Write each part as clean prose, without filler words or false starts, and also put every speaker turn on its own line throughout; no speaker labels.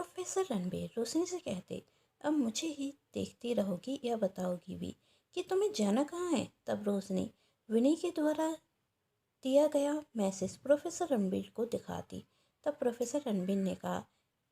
Professor Ranbir रोशनी से कहते, अब मुझे ही देखती रहोगी या बताओगी भी कि तुम्हें जाना कहाँ है। तब रोशनी विनय के द्वारा दिया गया मैसेज प्रोफेसर रणबीर को दिखाती। तब प्रोफेसर रणबीर ने कहा,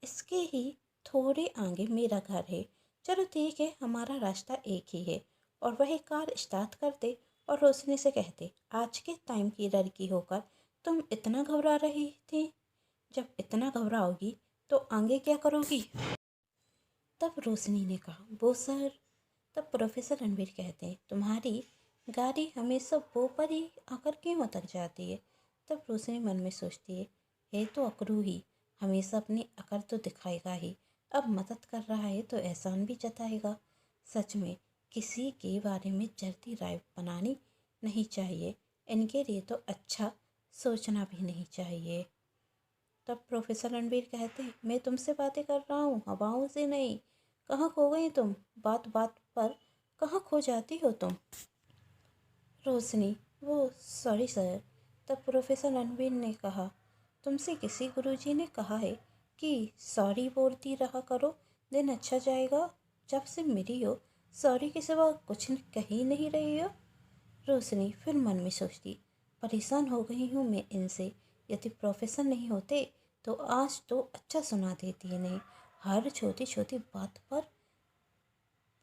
इसके ही थोड़े आगे मेरा घर है। चलो ठीक है, हमारा रास्ता एक ही है। और वह कार स्टार्ट करते और रोशनी से कहते, आज के टाइम की लड़की होकर तुम इतना घबरा रही थी। जब इतना घबराओगी तो आगे क्या करोगी। तब रोशनी ने कहा, वो सर। तब प्रोफेसर रणबीर कहते हैं, तुम्हारी गाड़ी हमेशा वो पर ही आकर क्यों अटक जाती है। तब रोशनी मन में सोचती है तो अकरू ही हमेशा अपनी अकड़ तो दिखाएगा ही। अब मदद कर रहा है तो एहसान भी जताएगा। सच में किसी के बारे में जल्दी राय बनानी नहीं चाहिए। इनके लिए तो अच्छा सोचना भी नहीं चाहिए। तब प्रोफेसर रणबीर कहते, मैं तुमसे बातें कर रहा हूँ, हवाओं से नहीं। कहाँ खो गई तुम, बात बात पर कहाँ खो जाती हो तुम। रोशनी, वो सॉरी सर। तब प्रोफेसर रणबीर ने कहा, तुमसे किसी गुरुजी ने कहा है कि सॉरी बोलती रहा करो, दिन अच्छा जाएगा। जब से मिली हो सॉरी के सिवा कुछ कह ही नहीं रही हो। रोशनी फिर मन में सोचती, परेशान हो गई हूँ मैं इनसे। यदि प्रोफेसर नहीं होते तो आज तो अच्छा सुना देती इन्हें। हर छोटी छोटी बात पर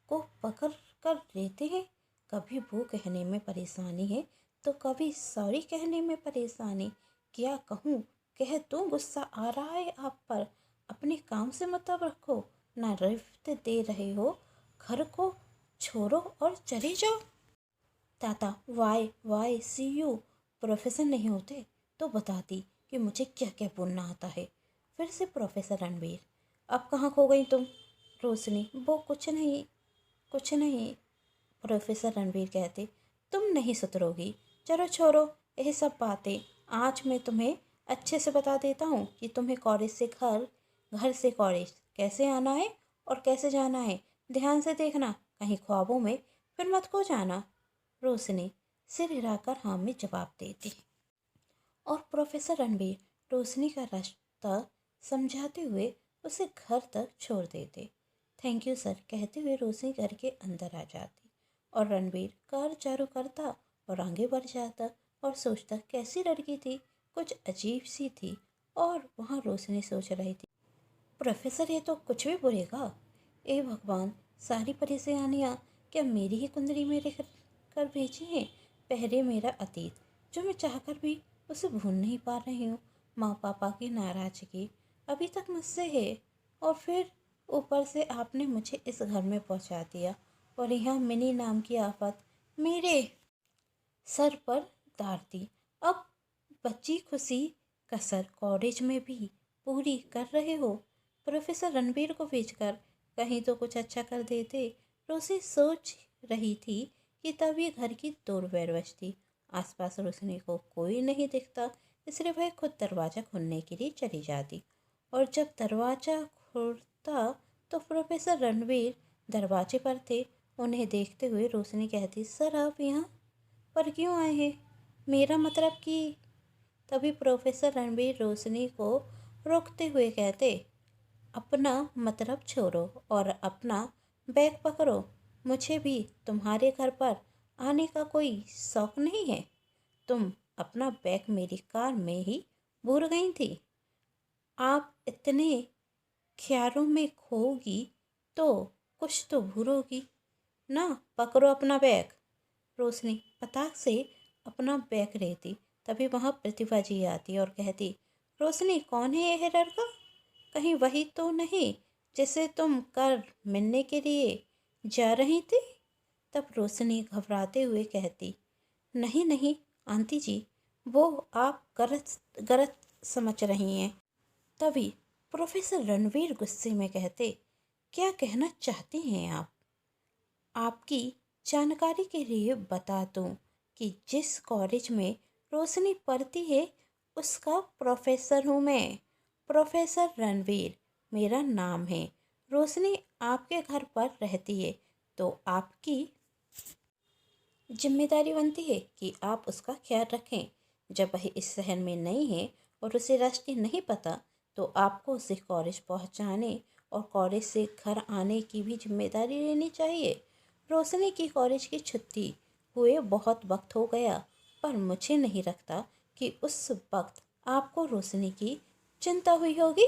को पकड़ कर लेते हैं। कभी वो कहने में परेशानी है तो कभी सॉरी कहने में परेशानी। क्या कहूँ, कह तो गुस्सा आ रहा है आप पर। अपने काम से मतलब रखो, ना रिफ्त दे रहे हो। घर को छोड़ो और चले जाओ। ताता वाई सी यू। प्रोफेसर नहीं होते तो बताती कि मुझे क्या क्या बोलना आता है। फिर से प्रोफेसर रणबीर, अब कहाँ खो गई तुम। रोशनी, वो कुछ नहीं। प्रोफेसर रणबीर कहते, तुम नहीं सुधरोगी। चलो छोड़ो यह सब बातें। आज मैं तुम्हें अच्छे से बता देता हूँ कि तुम्हें कॉलेज से घर, घर से कॉलेज कैसे आना है और कैसे जाना है। ध्यान से देखना, कहीं ख्वाबों में फिर मत खो जाना। रोशनी सिर हिलाकर हाँ में जवाब देती और प्रोफेसर रणबीर रोशनी का रास्ता समझाते हुए उसे घर तक छोड़ देते। थैंक यू सर कहते हुए रोशनी घर के अंदर आ जाती और रणबीर कार चालू करता और आगे बढ़ जाता और सोचता, कैसी लड़की थी, कुछ अजीब सी थी। और वहाँ रोशनी सोच रही थी, प्रोफेसर ये तो कुछ भी बोलेगा। ए भगवान, सारी परेशानियाँ क्या मेरी ही कुंडली में लिख कर भेजी हैं। पहले मेरा अतीत जो मैं चाहकर भी उसे भूल नहीं पा रही हूँ। माँ पापा की नाराज़गी अभी तक मुझसे है और फिर ऊपर से आपने मुझे इस घर में पहुँचा दिया और यहाँ मिनी नाम की आफत मेरे सर पर डाल दी। अब बच्ची खुशी कसर कॉलेज में भी पूरी कर रहे हो। प्रोफेसर रणबीर को भेजकर कहीं तो कुछ अच्छा कर देते। रोशनी सोच रही थी कि तभी घर की डोरबेल बजती। आसपास रोशनी को कोई नहीं दिखता, इसलिए वह खुद दरवाज़ा खोलने के लिए चली जाती। और जब दरवाज़ा खोलता तो प्रोफेसर रणबीर दरवाजे पर थे। उन्हें देखते हुए रोशनी कहती, सर आप यहाँ पर क्यों आए हैं, मेरा मतलब कि। तभी प्रोफेसर रणबीर रोशनी को रोकते हुए कहते, अपना मतलब छोड़ो और अपना बैग पकड़ो। मुझे भी तुम्हारे घर पर आने का कोई शौक नहीं है। तुम अपना बैग मेरी कार में ही भूल गई थी। आप इतने ख्यालों में खोगी तो कुछ तो भूलोगी ना। पकड़ो अपना बैग। रोशनी पताक से अपना बैग लेती। तभी वहाँ प्रतिभा जी आती और कहती, रोशनी कौन है यह लड़का, कहीं वही तो नहीं जिसे तुम कल मिलने के लिए जा रही थी। तब रोशनी घबराते हुए कहती, नहीं नहीं आंटी जी, वो आप गलत गलत समझ रही हैं। तभी प्रोफेसर रणवीर गुस्से में कहते, क्या कहना चाहती हैं आप। आपकी जानकारी के लिए बता दूं कि जिस कॉलेज में रोशनी पढ़ती है उसका प्रोफेसर हूँ मैं। प्रोफेसर रणवीर मेरा नाम है। रोशनी आपके घर पर रहती है तो आपकी जिम्मेदारी बनती है कि आप उसका ख्याल रखें। जब वह इस शहर में नहीं है और उसे रास्ते नहीं पता तो आपको उसे कॉलेज पहुंचाने और कॉलेज से घर आने की भी जिम्मेदारी लेनी चाहिए। रोशनी की कॉलेज की छुट्टी हुए बहुत वक्त हो गया, पर मुझे नहीं लगता कि उस वक्त आपको रोशनी की चिंता हुई होगी।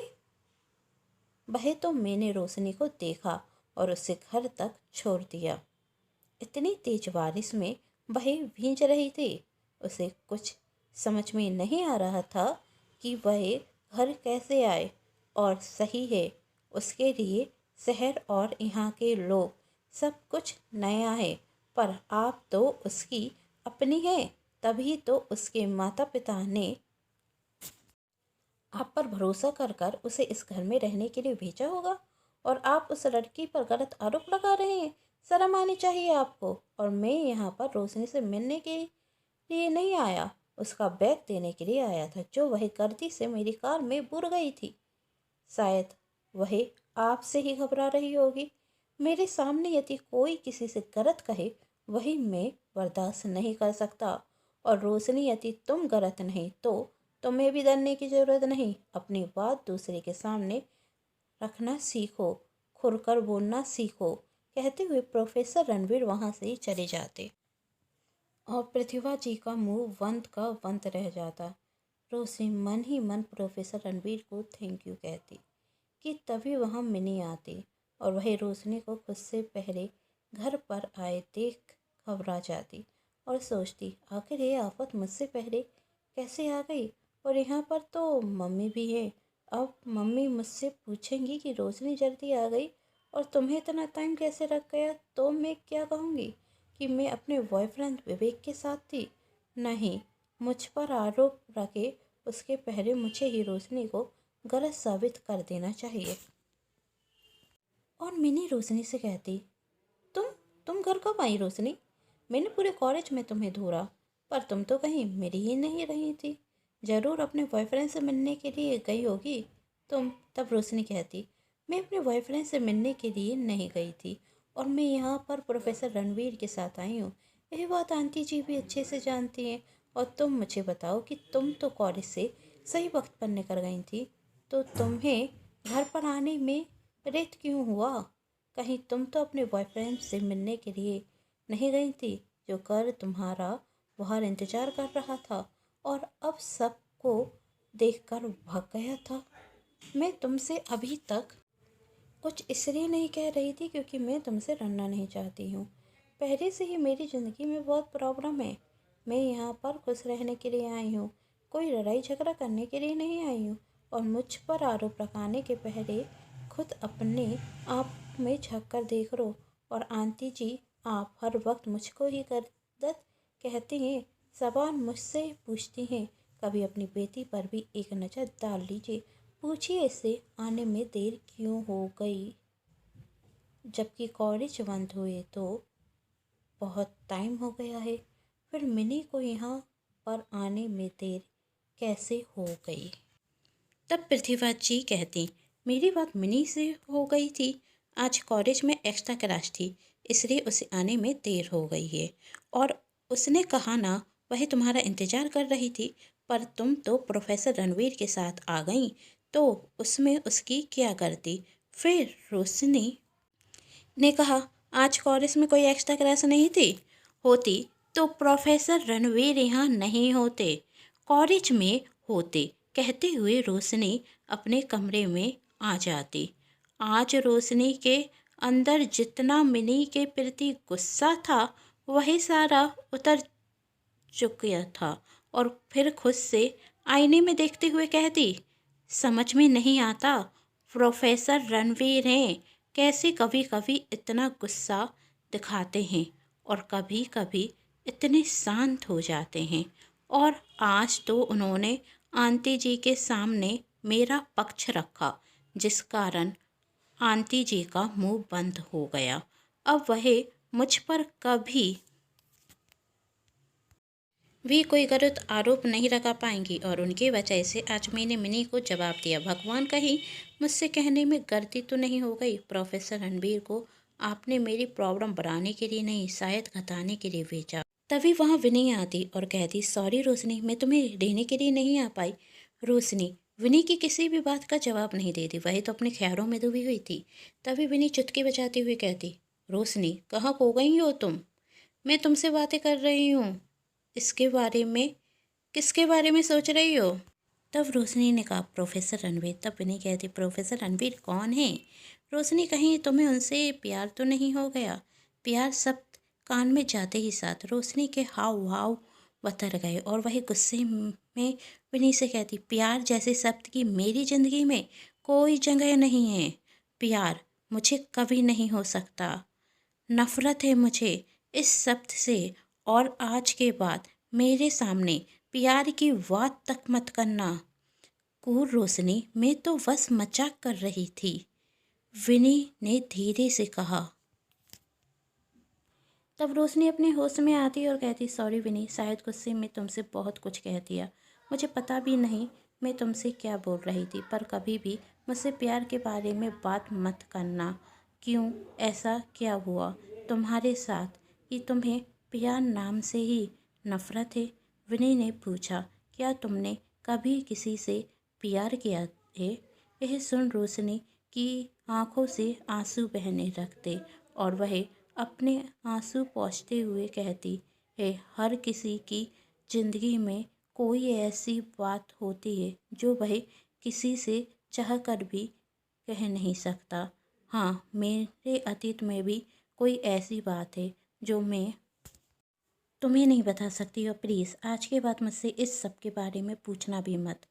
वह तो मैंने रोशनी को देखा और उसे घर तक छोड़ दिया। इतनी तेज बारिश में वह भींच रही थी। उसे कुछ समझ में नहीं आ रहा था कि वह घर कैसे आए। और सही है, उसके लिए शहर और यहाँ के लोग सब कुछ नया है, पर आप तो उसकी अपनी हैं, तभी तो उसके माता पिता ने आप पर भरोसा कर कर उसे इस घर में रहने के लिए भेजा होगा, और आप उस लड़की पर गलत आरोप लगा रहे हैं। शर्म आनी चाहिए आपको। और मैं यहाँ पर रोशनी से मिलने के लिए नहीं आया, उसका बैग देने के लिए आया था जो वह गलती से मेरी कार में बुर गई थी। शायद वह आपसे ही घबरा रही होगी। मेरे सामने यदि कोई किसी से गलत कहे वही मैं बर्दाश्त नहीं कर सकता। और रोशनी, यदि तुम गलत नहीं तो तुम्हें भी डरने की ज़रूरत नहीं। अपनी बात दूसरे के सामने रखना सीखो, खुलकर बोलना सीखो। कहते हुए प्रोफेसर रणवीर वहाँ से ही चले जाते और प्रतिभा जी का मुंह बंद का बंद रह जाता। रोशनी मन ही मन प्रोफेसर रणवीर को थैंक यू कहती कि तभी वहाँ मिनी आती और वह रोशनी को खुद से पहले घर पर आए देख घबरा जाती और सोचती, आखिर ये आफत मुझसे पहले कैसे आ गई। और यहाँ पर तो मम्मी भी है। अब मम्मी मुझसे पूछेंगी कि रोशनी जल्दी आ गई और तुम्हें इतना टाइम कैसे लग गया, तो मैं क्या कहूँगी कि मैं अपने बॉयफ्रेंड विवेक के साथ थी। नहीं, मुझ पर आरोप रखे उसके पहले मुझे ही रोशनी को गलत साबित कर देना चाहिए। और मिनी रोशनी से कहती, तुम तुम घर कब आई रोशनी? मैंने पूरे कॉलेज में तुम्हें ढूंढा, पर तुम तो कहीं मिल ही नहीं रही थी। ज़रूर अपने बॉयफ्रेंड से मिलने के लिए गई होगी तुम। तब रोशनी कहती, मैं अपने बॉयफ्रेंड से मिलने के लिए नहीं गई थी, और मैं यहाँ पर प्रोफेसर रणवीर के साथ आई हूँ। यही बात आंटी जी भी अच्छे से जानती हैं। और तुम मुझे बताओ कि तुम तो कॉलेज से सही वक्त पर निकल गई थी, तो तुम्हें घर पर आने में लेट क्यों हुआ? कहीं तुम तो अपने बॉयफ्रेंड से मिलने के लिए नहीं गई थी, जो कर तुम्हारा बाहर इंतजार कर रहा था और अब सबको देखकर भाग गया था। मैं तुमसे अभी तक कुछ इसलिए नहीं कह रही थी क्योंकि मैं तुमसे लड़ना नहीं चाहती हूँ। पहले से ही मेरी ज़िंदगी में बहुत प्रॉब्लम है। मैं यहाँ पर खुश रहने के लिए आई हूँ, कोई लड़ाई झगड़ा करने के लिए नहीं आई हूँ। और मुझ पर आरोप लगाने के पहले खुद अपने आप में झांक कर देख लो। और आंटी जी, आप हर वक्त मुझको ही गलत कहती हैं, सवाल मुझसे पूछती हैं। कभी अपनी बेटी पर भी एक नज़र डाल लीजिए। पूछिए इससे आने में देर क्यों हो गई, जबकि कॉलेज बंद हुए तो बहुत टाइम हो गया है। फिर मिनी को यहाँ पर आने में देर कैसे हो गई? तब प्रतिभा जी कहती, मेरी बात मिनी से हो गई थी। आज कॉलेज में एक्स्ट्रा क्लास थी, इसलिए उसे आने में देर हो गई है। और उसने कहा ना, वह तुम्हारा इंतज़ार कर रही थी, पर तुम तो प्रोफेसर रणवीर के साथ आ गई, तो उसमें उसकी क्या गलती? फिर रोशनी ने कहा, आज कॉलेज में कोई एक्स्ट्रा क्लास नहीं थी। होती तो प्रोफेसर रणवीर यहाँ नहीं होते, कॉलेज में होते। कहते हुए रोशनी अपने कमरे में आ जाती। आज रोशनी के अंदर जितना मिनी के प्रति गुस्सा था वही सारा उतर चुका था। और फिर खुद से आईने में देखते हुए कहती, समझ में नहीं आता, प्रोफेसर रणवीर हैं, कैसे कभी कभी इतना गुस्सा दिखाते हैं और कभी कभी इतने शांत हो जाते हैं। और आज तो उन्होंने आंटी जी के सामने मेरा पक्ष रखा, जिस कारण आंटी जी का मुंह बंद हो गया। अब वह मुझ पर कभी भी कोई गलत आरोप नहीं लगा पाएंगी, और उनकी वजह से आज मैंने मिनी को जवाब दिया। भगवान, कहीं मुझसे कहने में गलती तो नहीं हो गई? प्रोफेसर रणबीर को आपने मेरी प्रॉब्लम बढ़ाने के लिए नहीं, शायद घटाने के लिए भेजा। तभी वहाँ विनय आती और कहती, सॉरी रोशनी, मैं तुम्हें लेने के लिए नहीं आ पाई। रोशनी, विनी की किसी भी बात का जवाब नहीं देती, वही तो अपने ख्यालों में डूबी हुई थी। तभी विनी चुटकी बजाती हुई कहती, रोशनी कहाँ खो गई हो तुम? मैं तुमसे बातें कर रही हूँ। इसके बारे में किसके बारे में सोच रही हो? तब रोशनी ने कहा, प्रोफेसर रणवीर। तब विनी कहती, प्रोफेसर रणवीर कौन है? रोशनी, कहीं तुम्हें उनसे प्यार तो नहीं हो गया? प्यार शब्द कान में जाते ही साथ रोशनी के हाव भाव बतर गए और वही गुस्से में विनी से कहती, प्यार जैसे शब्द की मेरी ज़िंदगी में कोई जगह नहीं है। प्यार मुझे कभी नहीं हो सकता। नफ़रत है मुझे इस शब्द से, और आज के बाद मेरे सामने प्यार की बात तक मत करना। कूर रोशनी, मैं तो बस मजाक कर रही थी, विनी ने धीरे से कहा। तब रोशनी अपने होश में आती और कहती, सॉरी विनी, शायद गुस्से में तुमसे बहुत कुछ कह दिया। मुझे पता भी नहीं मैं तुमसे क्या बोल रही थी, पर कभी भी मुझसे प्यार के बारे में बात मत करना। क्यों? ऐसा क्या हुआ तुम्हारे साथ कि तुम्हें प्यार नाम से ही नफ़रत है? विनी ने पूछा, क्या तुमने कभी किसी से प्यार किया है? यह सुन रोशनी की आंखों से आंसू बहने लगते और वह अपने आंसू पोंछते हुए कहती है, हर किसी की ज़िंदगी में कोई ऐसी बात होती है जो वह किसी से चाह कर भी कह नहीं सकता। हाँ, मेरे अतीत में भी कोई ऐसी बात है जो मैं तुम्हें नहीं बता सकती, और प्लीज़ आज के बाद मुझसे इस सब के बारे में पूछना भी मत।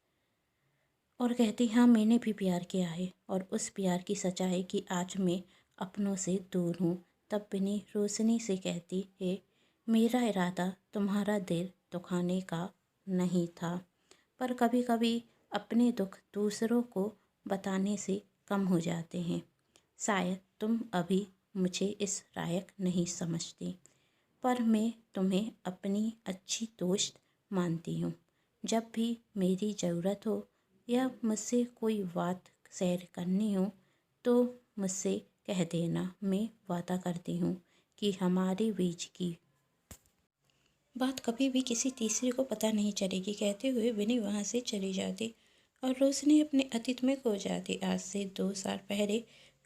और कहती, हाँ मैंने भी प्यार किया है, और उस प्यार की सजा है कि आज मैं अपनों से दूर हूँ। तब विनी रोशनी से कहती है, मेरा इरादा तुम्हारा दिल दुखाने का नहीं था, पर कभी कभी अपने दुख दूसरों को बताने से कम हो जाते हैं। शायद तुम अभी मुझे इस लायक नहीं समझती, पर मैं तुम्हें अपनी अच्छी दोस्त मानती हूँ। जब भी मेरी ज़रूरत हो या मुझसे कोई बात शेयर करनी हो तो मुझसे कह देना। मैं वादा करती हूँ कि हमारे बीच की बात कभी भी किसी तीसरे को पता नहीं चलेगी। कहते हुए विनी वहाँ से चली जाती और रोशनी अपने अतीत में खो जाती। आज से 2 साल पहले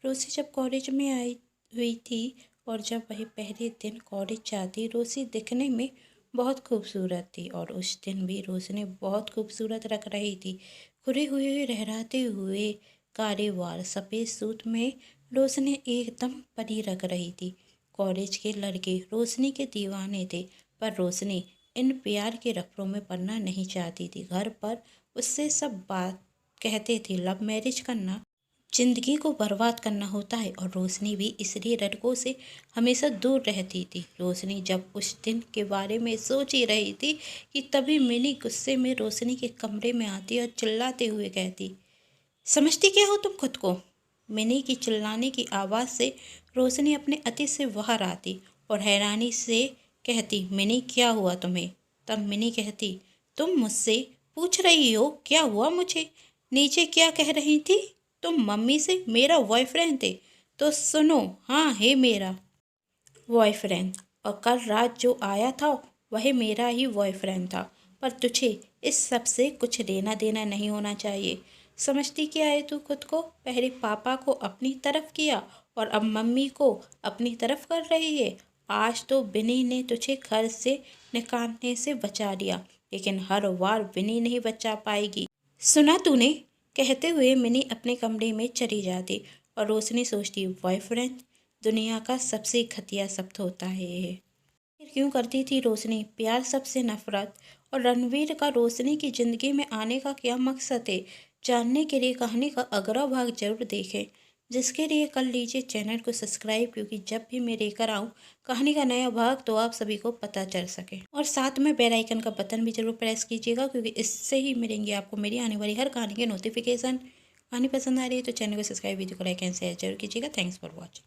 रोशनी जब कॉलेज में आई हुई थी और जब वह पहले दिन कॉलेज जाती, रोशनी दिखने में बहुत खूबसूरत थी और उस दिन भी रोशनी बहुत खूबसूरत लग रही थी। खुले हुए लहराते हुए काले बाल सफ़ेद सूट में रोशनी एकदम परी लग रही थी। कॉलेज के लड़के रोशनी के दीवाने थे, पर रोशनी इन प्यार के रफड़ों में पड़ना नहीं चाहती थी। घर पर उससे सब बात कहते थे, लव मैरिज करना जिंदगी को बर्बाद करना होता है, और रोशनी भी इसलिए लड़कों से हमेशा दूर रहती थी। रोशनी जब उस दिन के बारे में सोच ही रही थी कि तभी मिनी गुस्से में रोशनी के कमरे में आती और चिल्लाते हुए कहती, समझती क्या हो तुम खुद को? मिनी की चिल्लाने की आवाज़ से रोशनी अपने अतीत से बाहर आती और हैरानी से कहती, मिनी क्या हुआ तुम्हें? तब मिनी कहती, तुम मुझसे पूछ रही हो क्या हुआ मुझे? नीचे क्या कह रही थी तुम? मम्मी से मेरा बॉयफ्रेंड थे? तो सुनो, हाँ है मेरा बॉयफ्रेंड, और कल रात जो आया था वह मेरा ही बॉयफ्रेंड था, पर तुझे इस सब से कुछ लेना देना नहीं होना चाहिए। समझती क्या है तू खुद को? पहले पापा को अपनी तरफ किया और अब मम्मी को अपनी तरफ कर रही है। आज तो विनी ने तुझे घर से निकालने से बचा लिया, लेकिन हर बार विनी नहीं बचा पाएगी। सुना तूने? कहते हुए मिनी अपने कमरे में चली जाती और रोशनी सोचती, बॉयफ्रेंड दुनिया का सबसे घटिया शब्द होता है ये। फिर क्यों करती थी रोशनी प्यार सबसे नफरत? और रणवीर का रोशनी की ज़िंदगी में आने का क्या मकसद है? जानने के लिए कहानी का अगला भाग जरूर देखें, जिसके लिए कर लीजिए चैनल को सब्सक्राइब, क्योंकि जब भी मैं लेकर आऊँ कहानी का नया भाग तो आप सभी को पता चल सके। और साथ में बेल आइकन का बटन भी जरूर प्रेस कीजिएगा, क्योंकि इससे ही मिलेंगे आपको मेरी आने वाली हर कहानी के नोटिफिकेशन। कहानी पसंद आ रही है तो चैनल को सब्सक्राइब, वीडियो को लाइक एंड शेयर जरूर कीजिएगा। Thanks for watching.